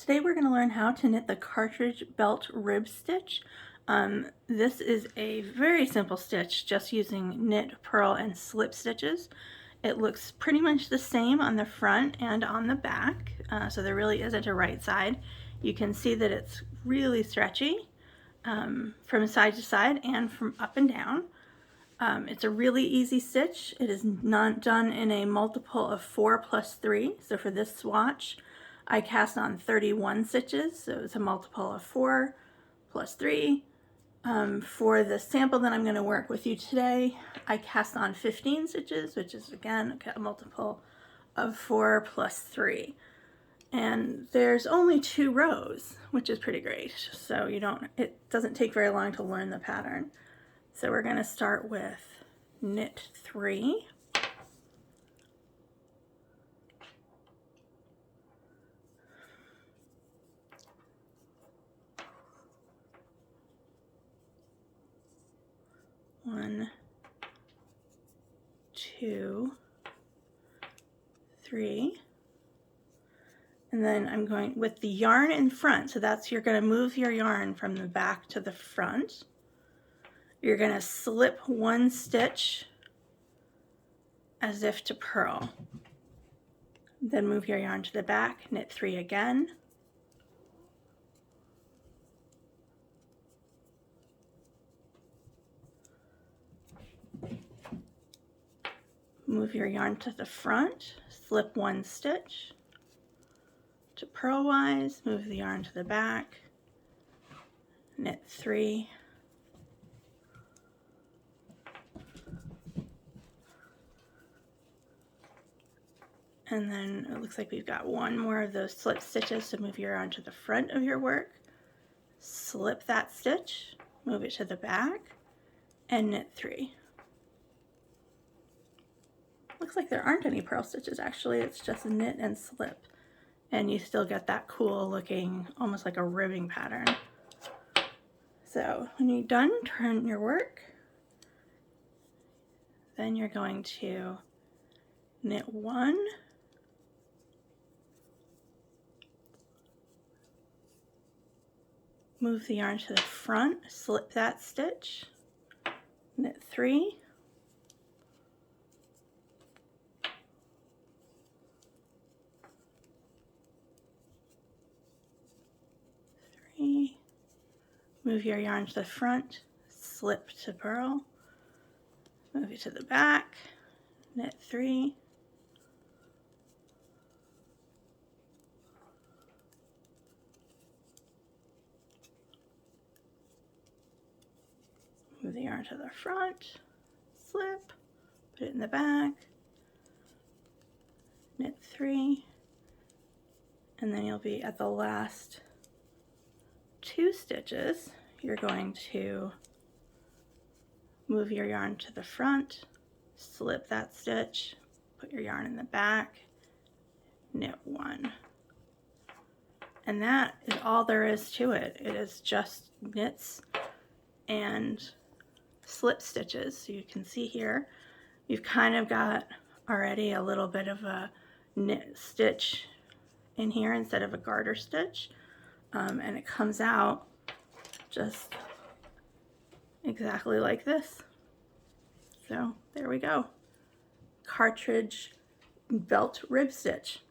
Today we're going to learn how to knit the Cartridge belt rib stitch. This is a very simple stitch just using knit, purl, and slip stitches. It looks pretty much the same on the front and on the back, so there really isn't a right side. You can see that it's really stretchy from side to side and from up and down. It's a really easy stitch. It is not done in a multiple of 4 plus 3, so for this swatch I cast on 31 stitches, so it's a multiple of 4 plus 3. For the sample that I'm going to work with you today, I cast on 15 stitches, which is again a multiple of 4 plus 3. And there's only 2 rows, which is pretty great. So it doesn't take very long to learn the pattern. So we're going to start with knit 3. One, 2, 3, and then I'm going with the yarn in front, so you're going to move your yarn from the back to the front. You're going to slip 1 stitch as if to purl, then move your yarn to the back, knit 3 again, move your yarn to the front, slip 1 stitch to purlwise, move the yarn to the back, knit 3, and then it looks like we've got 1 more of those slip stitches, so move your yarn to the front of your work, slip that stitch, move it to the back, and knit 3. Looks like there aren't any purl stitches actually, it's just knit and slip. And you still get that cool looking, almost like a ribbing pattern. So when you're done, turn your work. Then you're going to knit 1, move the yarn to the front, slip that stitch, knit 3, move your yarn to the front, slip to purl, move it to the back, knit 3, move the yarn to the front, slip, put it in the back, knit 3, and then you'll be at the last 2 stitches. You're going to move your yarn to the front, slip that stitch, put your yarn in the back, knit 1. And that is all there is to it. It is just knits and slip stitches. So you can see here, you've kind of got already a little bit of a knit stitch in here instead of a garter stitch. And it comes out just exactly like this. So there we go. Cartridge belt rib stitch.